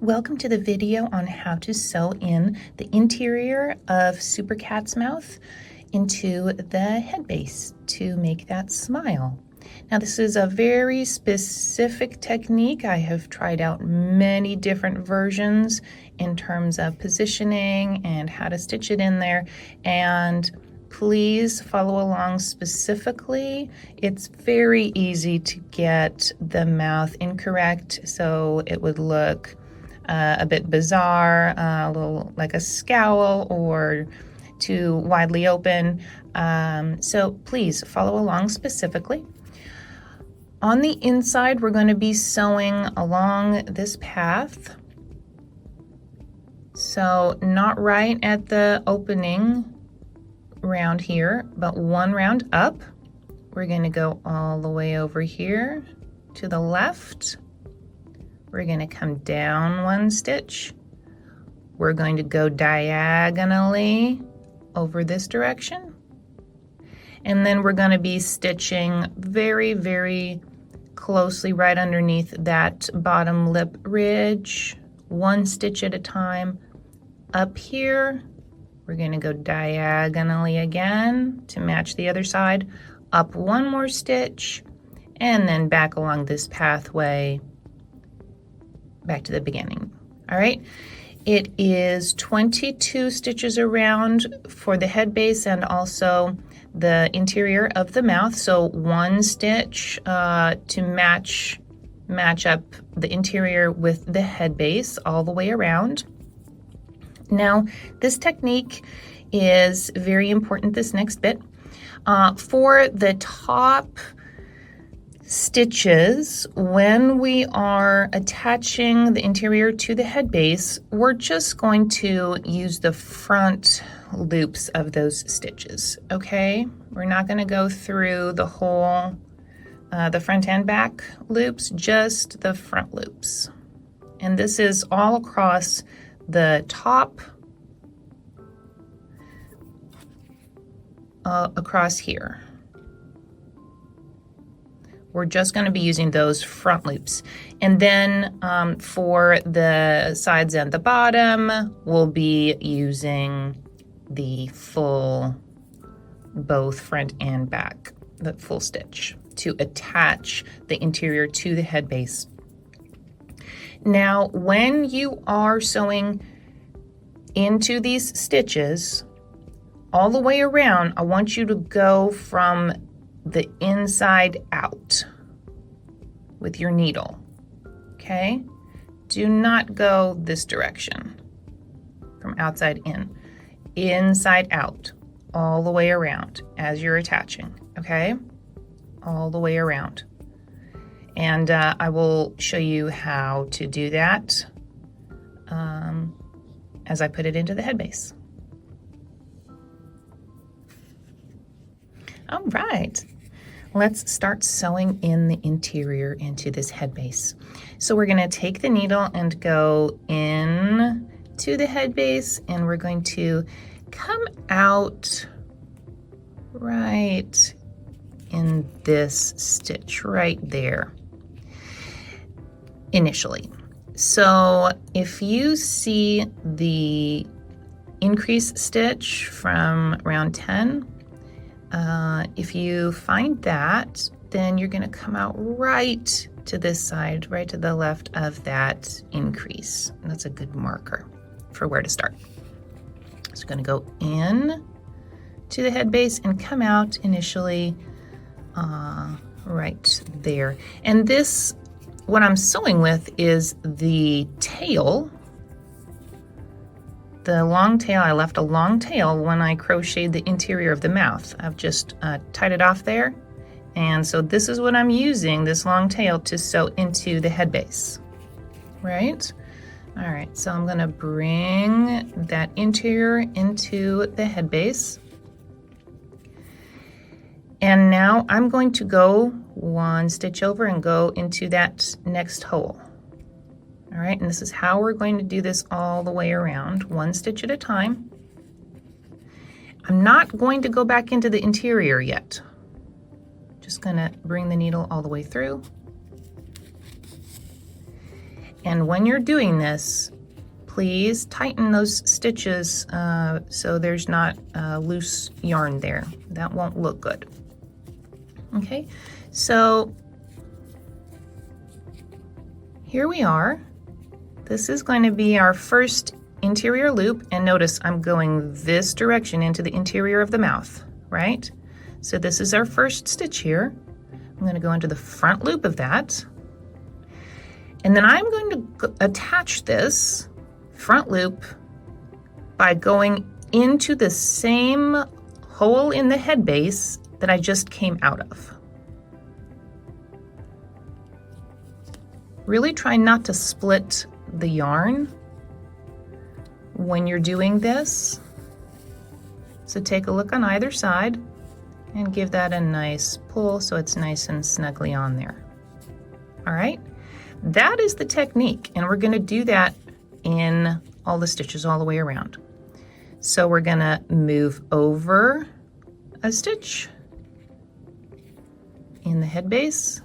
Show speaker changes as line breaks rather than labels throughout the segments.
Welcome to the video on how to sew in the interior of SuperKat's mouth into the head base to make that smile. Now this is a very specific technique. I have tried out many different versions in terms of positioning and how to stitch it in there, and please follow along specifically. It's very easy to get the mouth incorrect, so it would look a bit bizarre, a little like a scowl or too widely open. So please follow along specifically. On the inside, we're going to be sewing along this path. So not right at the opening round here, but one round up. We're going to go all the way over here to the left. We're going to come down one stitch. We're going to go diagonally over this direction. And then we're going to be stitching very, very closely right underneath that bottom lip ridge, one stitch at a time. Up here, we're going to go diagonally again to match the other side, up one more stitch, and then back along this pathway back to the beginning. All right, it is 22 stitches around for the head base and also the interior of the mouth, so one stitch to match up the interior with the head base all the way around. Now this technique is very important, this next bit. For the top stitches, when we are attaching the interior to the head base, we're just going to use the front loops of those stitches, okay? We're not going to go through the whole, the front and back loops, just the front loops. And this is all across the top, across here. We're just going to be using those front loops. And then for the sides and the bottom, we'll be using the full, both front and back, the full stitch to attach the interior to the head base. Now, when you are sewing into these stitches all the way around, I want you to go from the inside out with your needle, okay? Do not go this direction, from outside in. Inside out, all the way around as you're attaching, okay? All the way around. And I will show you how to do that as I put it into the head base. All right, let's start sewing in the interior into this head base. So we're gonna take the needle and go in to the head base, and we're going to come out right in this stitch right there initially. So if you see the increase stitch from round 10, if you find that, then you're going to come out right to this side, right to the left of that increase. And that's a good marker for where to start. So we're going to go in to the head base and come out initially right there. And this, what I'm sewing with, is the tail. The long tail, I left a long tail when I crocheted the interior of the mouth. I've just tied it off there. And so this is what I'm using, this long tail, to sew into the head base, right? All right, so I'm gonna bring that interior into the head base. And now I'm going to go one stitch over and go into that next hole. All right, and this is how we're going to do this all the way around, one stitch at a time. I'm not going to go back into the interior yet. Just gonna bring the needle all the way through. And when you're doing this, please tighten those stitches so there's not loose yarn there. That won't look good. Okay, so here we are. This is going to be our first interior loop, and notice I'm going this direction into the interior of the mouth, right? So this is our first stitch here. I'm going to go into the front loop of that, and then I'm going to attach this front loop by going into the same hole in the head base that I just came out of. Really try not to split the yarn when you're doing this. So take a look on either side and give that a nice pull so it's nice and snugly on there. All right, that is the technique, and we're going to do that in all the stitches all the way around. So we're going to move over a stitch in the head base,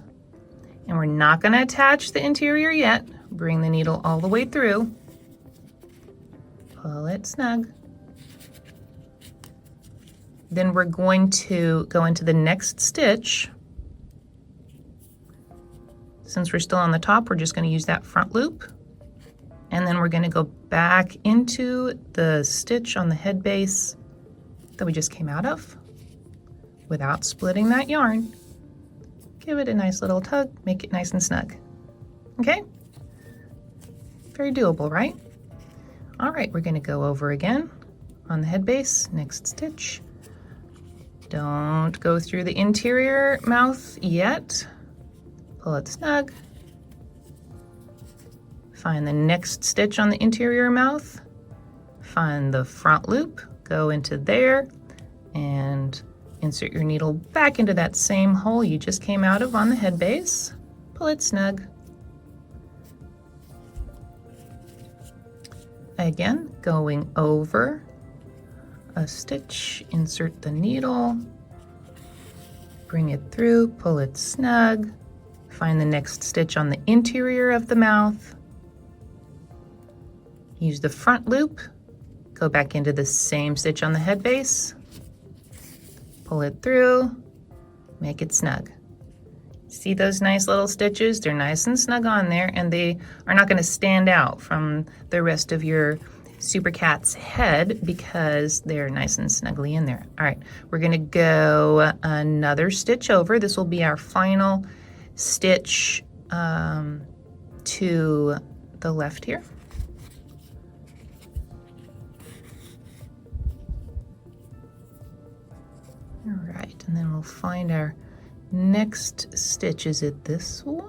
and we're not going to attach the interior yet. Bring the needle all the way through, pull it snug. Then we're going to go into the next stitch. Since we're still on the top, we're just going to use that front loop, and then we're going to go back into the stitch on the head base that we just came out of without splitting that yarn. Give it a nice little tug, make it nice and snug. Okay? Very doable, right? All right, we're going to go over again on the head base, next stitch. Don't go through the interior mouth yet. Pull it snug. Find the next stitch on the interior mouth. Find the front loop, go into there, and insert your needle back into that same hole you just came out of on the head base. Pull it snug. Again, going over a stitch, insert the needle, bring it through, pull it snug, find the next stitch on the interior of the mouth, use the front loop, go back into the same stitch on the head base, pull it through, make it snug. See those nice little stitches? They're nice and snug on there, and they are not going to stand out from the rest of your SuperKat's head because they're nice and snugly in there. All right, we're going to go another stitch over. This will be our final stitch to the left here. All right, and then we'll find our next stitch. Is it this one?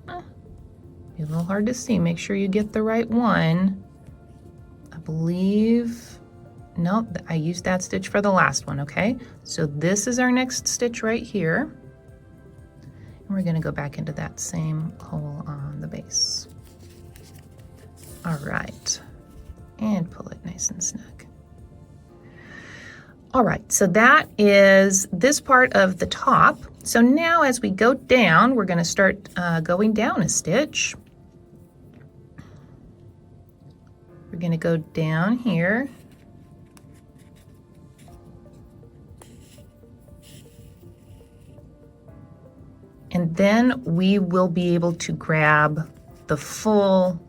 Be a little hard to see. Make sure you get the right one. I believe, no, I used that stitch for the last one, okay? So this is our next stitch right here. And we're gonna go back into that same hole on the base. All right, and pull it nice and snug. All right, so that is this part of the top. So now as we go down, we're gonna start going down a stitch. We're gonna go down here. And then we will be able to grab the full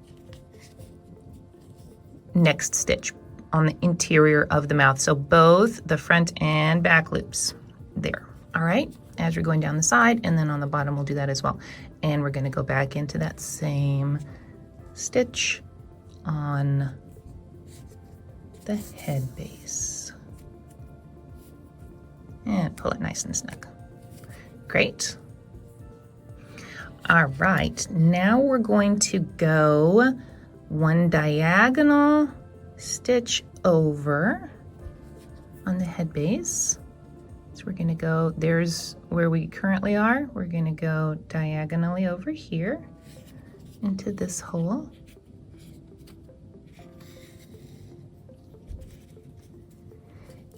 next stitch on the interior of the mouth. So both the front and back loops there. All right, as we're going down the side, and then on the bottom we'll do that as well. And we're gonna go back into that same stitch on the head base. And pull it nice and snug. Great. All right, now we're going to go one diagonal stitch over on the head base. So we're gonna go, there's where we currently are. We're gonna go diagonally over here into this hole.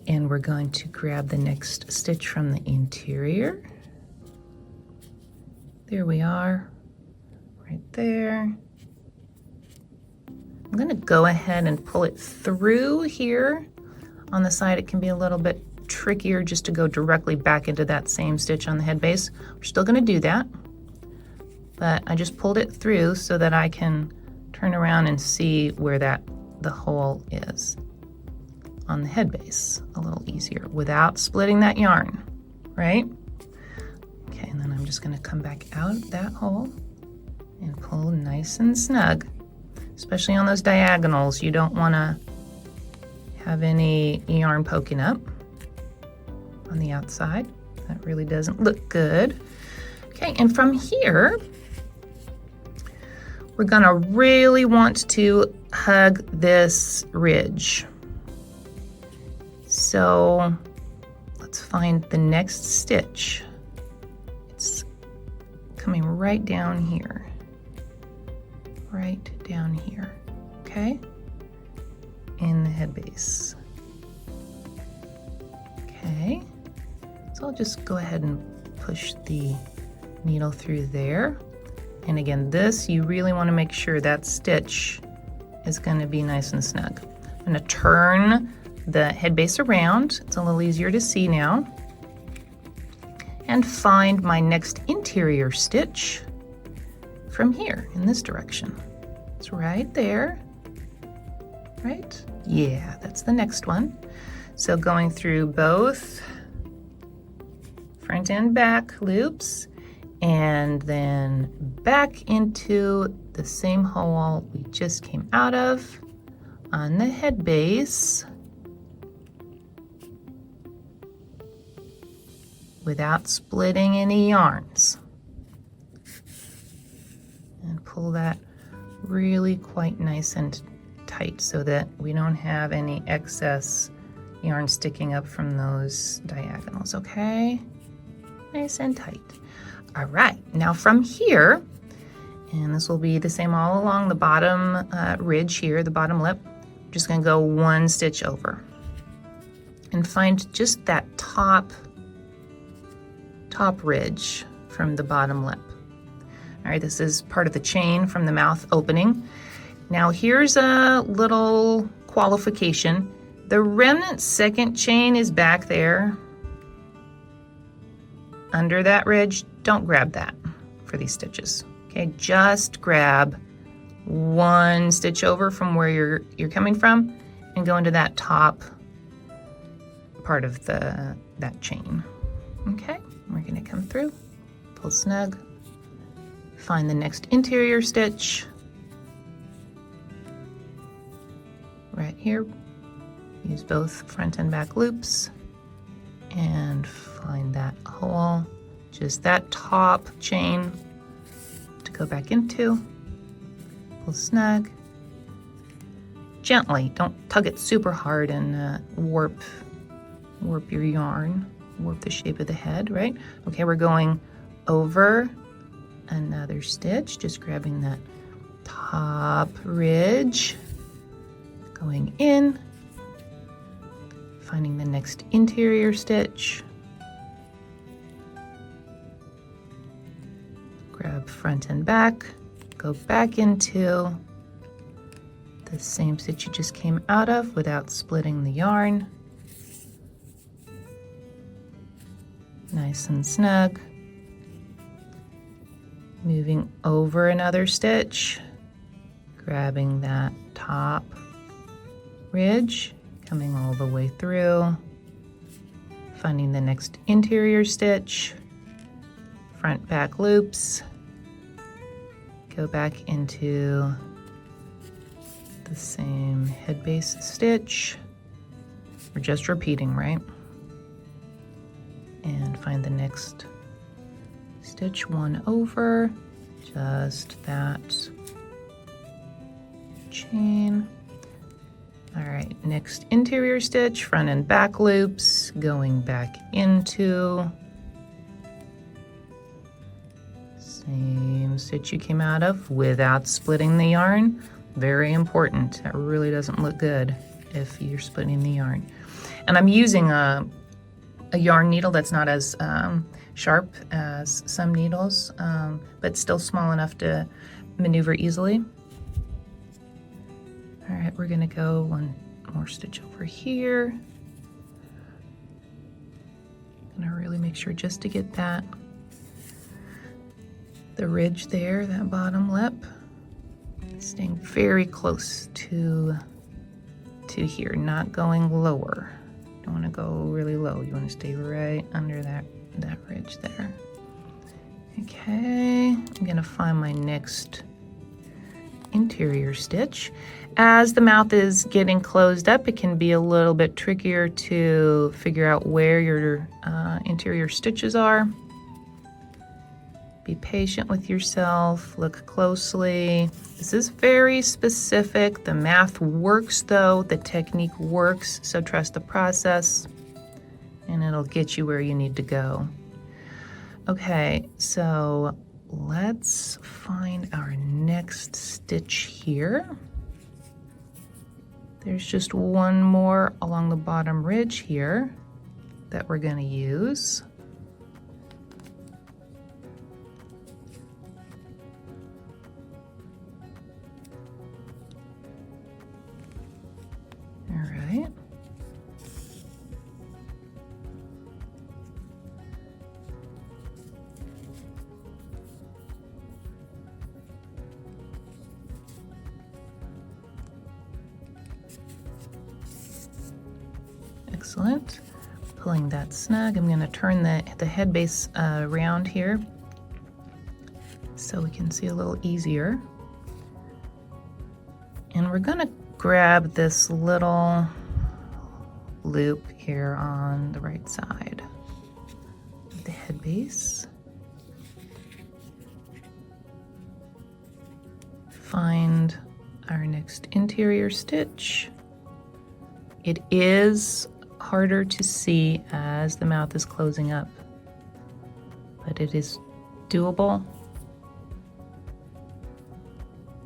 And we're going to grab the next stitch from the interior. There we are, right there. I'm gonna go ahead and pull it through here. On the side, it can be a little bit trickier just to go directly back into that same stitch on the head base. We're still gonna do that, but I just pulled it through so that I can turn around and see where the hole is on the head base a little easier without splitting that yarn, right? Okay, and then I'm just gonna come back out that hole and pull nice and snug, especially on those diagonals. You don't wanna have any yarn poking up on the outside. That really doesn't look good. Okay, and from here, we're gonna really want to hug this ridge. So let's find the next stitch. It's coming right down here, okay? In the head base. Okay, so I'll just go ahead and push the needle through there. And again, this, you really want to make sure that stitch is going to be nice and snug. I'm going to turn the head base around. It's a little easier to see now. And find my next interior stitch from here in this direction. It's right there, right? Yeah, that's the next one. So going through both front and back loops, and then back into the same hole we just came out of on the head base without splitting any yarns. And pull that really quite nice and tight so that we don't have any excess yarn sticking up from those diagonals, okay? Nice and tight. All right, now from here, and this will be the same all along the bottom ridge here, the bottom lip, I'm just gonna go one stitch over and find just that top ridge from the bottom lip. All right, this is part of the chain from the mouth opening. Now here's a little qualification. The remnant second chain is back there under that ridge. Don't grab that for these stitches, okay? Just grab one stitch over from where you're coming from and go into that top part of that chain, okay? We're gonna come through, pull snug, find the next interior stitch right here. Use both front and back loops and find that hole, just that top chain to go back into. Pull snug. Gently, don't tug it super hard and warp your yarn, warp the shape of the head, right? Okay, we're going over another stitch, just grabbing that top ridge, going in, finding the next interior stitch, grab front and back, go back into the same stitch you just came out of without splitting the yarn. Nice and snug. Moving over another stitch, grabbing that top ridge, coming all the way through, finding the next interior stitch, front back loops, go back into the same head base stitch. We're just repeating, right? And find the next stitch, one over, just that chain. All right, next interior stitch, front and back loops, going back into same stitch you came out of without splitting the yarn. Very important. That really doesn't look good if you're splitting the yarn. And I'm using a yarn needle that's not as sharp as some needles, but still small enough to maneuver easily. All right, we're gonna go one more stitch over here. Gonna really make sure just to get that, the ridge there, that bottom lip, staying very close to here, not going lower. Don't want to go really low. You want to stay right under that ridge there. Okay, I'm gonna find my next interior stitch. As the mouth is getting closed up, it can be a little bit trickier to figure out where your interior stitches are. Be patient with yourself, look closely. This is very specific. The math works though, the technique works, so trust the process and it'll get you where you need to go. Okay, so let's find our next stitch here. There's just one more along the bottom ridge here that we're gonna use. Excellent. Pulling that snug. I'm going to turn the head base around here so we can see a little easier. And we're going to grab this little loop here on the right side of the head base. Find our next interior stitch. It is harder to see as the mouth is closing up, but it is doable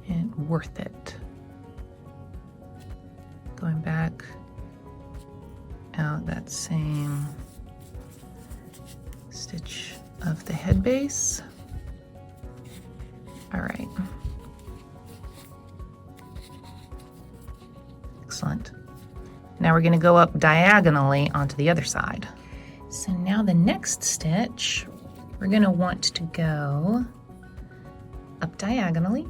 and worth it. Going back out that same stitch of the head base. All right. Excellent. Now we're going to go up diagonally onto the other side. So now the next stitch, we're going to want to go up diagonally.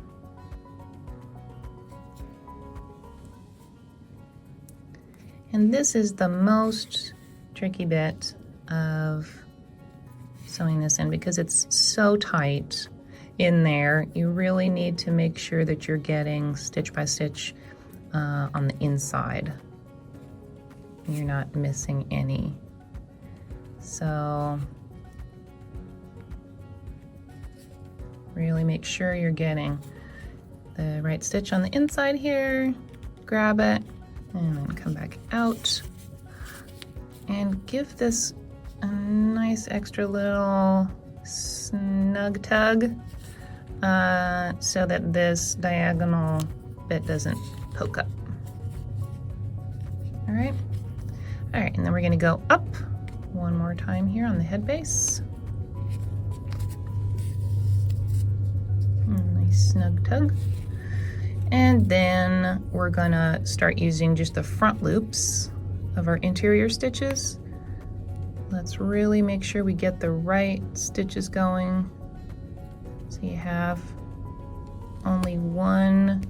And this is the most tricky bit of sewing this in because it's so tight in there. You really need to make sure that you're getting stitch by stitch on the inside. You're not missing any. So really make sure you're getting the right stitch on the inside here, grab it, and then come back out and give this a nice extra little snug tug so that this diagonal bit doesn't poke up. All right. All right, and then we're going to go up one more time here on the head base. Nice snug tug. And then we're going to start using just the front loops of our interior stitches. Let's really make sure we get the right stitches going. So you have only one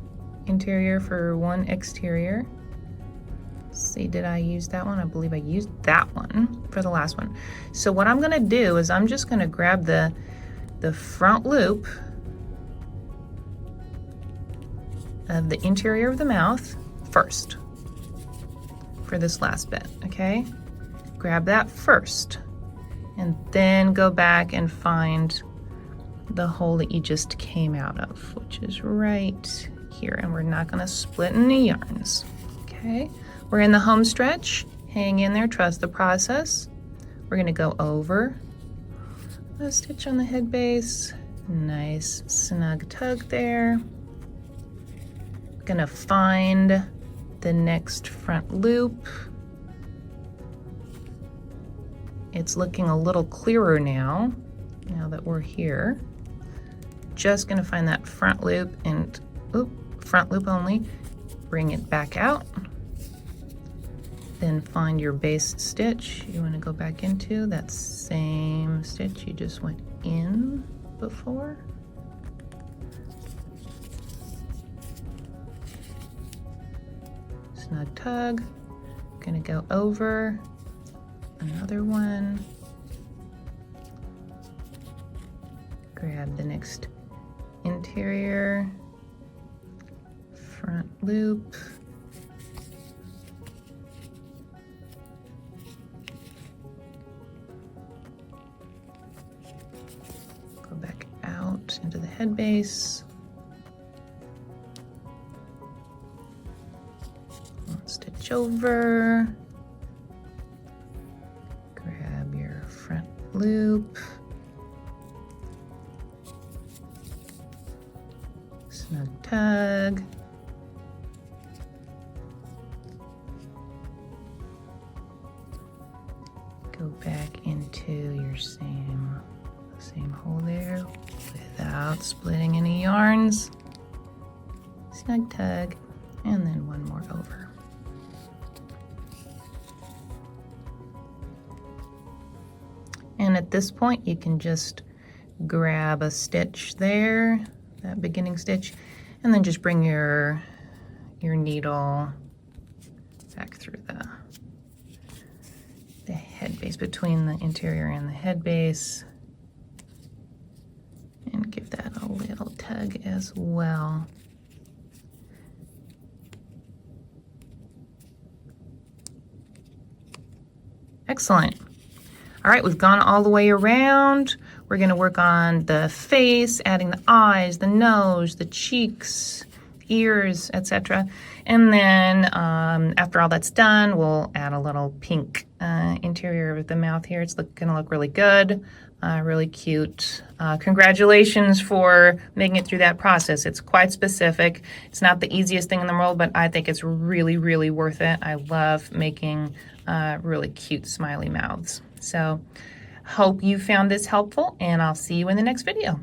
interior for one exterior. See, did I use that one? I believe I used that one for the last one. So what I'm going to do is I'm just going to grab the front loop of the interior of the mouth first for this last bit, okay? Grab that first and then go back and find the hole that you just came out of, which is right here, and we're not going to split any yarns, okay? We're in the home stretch. Hang in there, trust the process. We're going to go over a stitch on the head base. Nice snug tug there. Going to find the next front loop. It's looking a little clearer now that we're here. Just going to find that front loop and front loop only. bring it back out. Then find your base stitch you want to go back into, that same stitch you just went in before. Snug tug, gonna go over another one, grab the next interior front loop, go back out into the head base, stitch over, grab your front loop, snug tug, go back into your same hole there without splitting any yarns, snug tug, and then one more over. And at this point you can just grab a stitch there, that beginning stitch, and then just bring your needle back through the head base, between the interior and the head base, and give that a little tug as well. Excellent. All right, we've gone all the way around. We're gonna work on the face, adding the eyes, the nose, the cheeks, ears, etc. And then after all that's done, we'll add a little pink interior of the mouth here. It's gonna look really good, really cute. Congratulations for making it through that process. It's quite specific. It's not the easiest thing in the world, but I think it's really, really worth it. I love making really cute smiley mouths. So hope you found this helpful, and I'll see you in the next video.